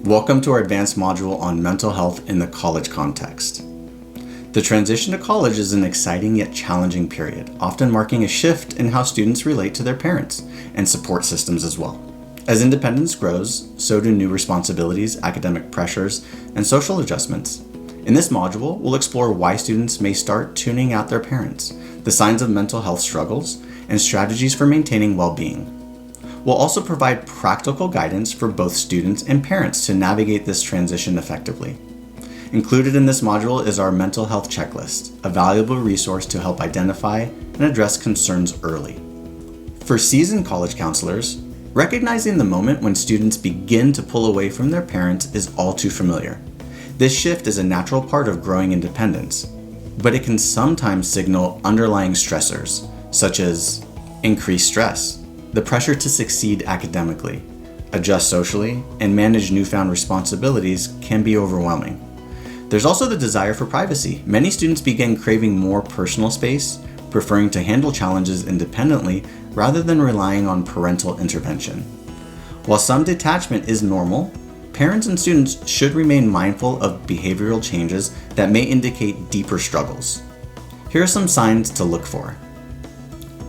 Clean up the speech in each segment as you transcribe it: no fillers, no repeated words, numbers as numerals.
Welcome to our advanced module on mental health in the college context. The transition to college is an exciting yet challenging period, often marking a shift in how students relate to their parents and support systems as well. As independence grows, so do new responsibilities, academic pressures, and social adjustments. In this module, we'll explore why students may start tuning out their parents, the signs of mental health struggles, and strategies for maintaining well-being. We'll also provide practical guidance for both students and parents to navigate this transition effectively. Included in this module is our mental health checklist, a valuable resource to help identify and address concerns early. For seasoned college counselors, recognizing the moment when students begin to pull away from their parents is all too familiar. This shift is a natural part of growing independence, but it can sometimes signal underlying stressors, such as increased stress, the pressure to succeed academically, adjust socially, and manage newfound responsibilities can be overwhelming. There's also the desire for privacy. Many students begin craving more personal space, preferring to handle challenges independently rather than relying on parental intervention. While some detachment is normal, parents and students should remain mindful of behavioral changes that may indicate deeper struggles. Here are some signs to look for.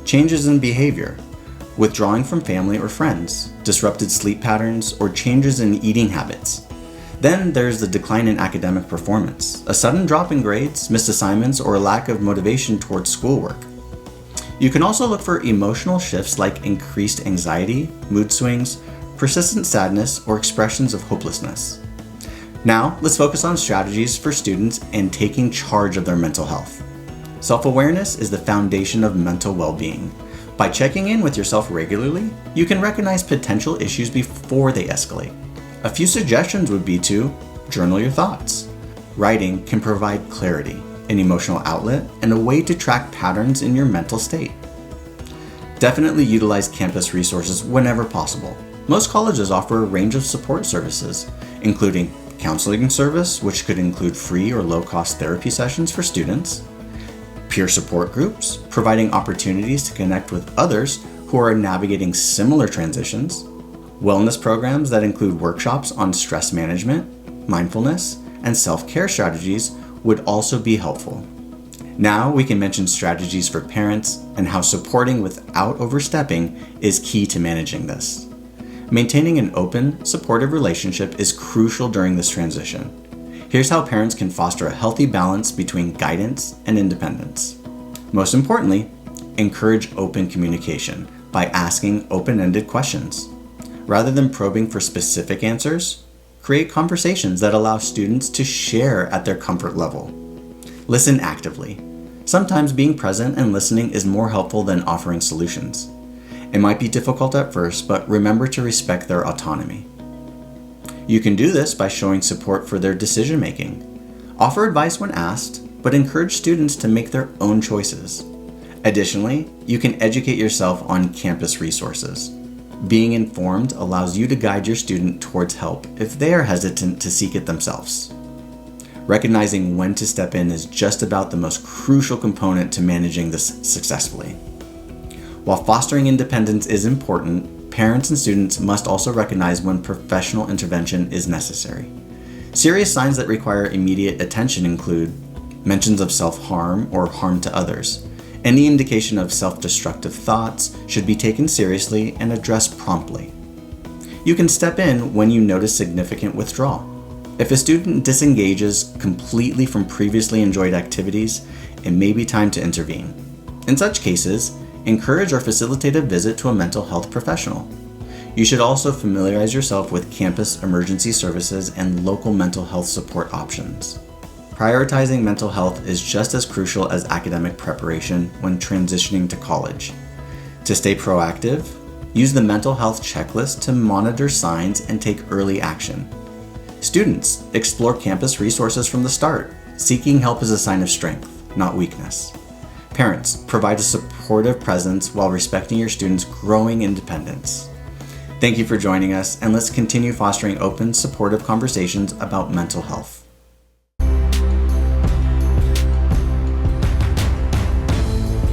Changes in behavior. Withdrawing from family or friends, disrupted sleep patterns, or changes in eating habits. Then there's the decline in academic performance, a sudden drop in grades, missed assignments, or a lack of motivation towards schoolwork. You can also look for emotional shifts like increased anxiety, mood swings, persistent sadness, or expressions of hopelessness. Now, let's focus on strategies for students in taking charge of their mental health. Self-awareness is the foundation of mental well-being. By checking in with yourself regularly, you can recognize potential issues before they escalate. A few suggestions would be to journal your thoughts. Writing can provide clarity, an emotional outlet, and a way to track patterns in your mental state. Definitely utilize campus resources whenever possible. Most colleges offer a range of support services, including counseling service, which could include free or low-cost therapy sessions for students, peer support groups, providing opportunities to connect with others who are navigating similar transitions, wellness programs that include workshops on stress management, mindfulness, and self-care strategies would also be helpful. Now we can mention strategies for parents and how supporting without overstepping is key to managing this. Maintaining an open, supportive relationship is crucial during this transition. Here's how parents can foster a healthy balance between guidance and independence. Most importantly, encourage open communication by asking open-ended questions. Rather than probing for specific answers, create conversations that allow students to share at their comfort level. Listen actively. Sometimes being present and listening is more helpful than offering solutions. It might be difficult at first, but remember to respect their autonomy. You can do this by showing support for their decision-making. Offer advice when asked, but encourage students to make their own choices. Additionally, you can educate yourself on campus resources. Being informed allows you to guide your student towards help if they are hesitant to seek it themselves. Recognizing when to step in is just about the most crucial component to managing this successfully. While fostering independence is important, parents and students must also recognize when professional intervention is necessary. Serious signs that require immediate attention include mentions of self-harm or harm to others. Any indication of self-destructive thoughts should be taken seriously and addressed promptly. You can step in when you notice significant withdrawal. If a student disengages completely from previously enjoyed activities, it may be time to intervene. In such cases, encourage or facilitate a visit to a mental health professional. You should also familiarize yourself with campus emergency services and local mental health support options. Prioritizing mental health is just as crucial as academic preparation when transitioning to college. To stay proactive, use the mental health checklist to monitor signs and take early action. Students, explore campus resources from the start. Seeking help is a sign of strength, not weakness. Parents, provide a supportive presence while respecting your students' growing independence. Thank you for joining us, and let's continue fostering open, supportive conversations about mental health.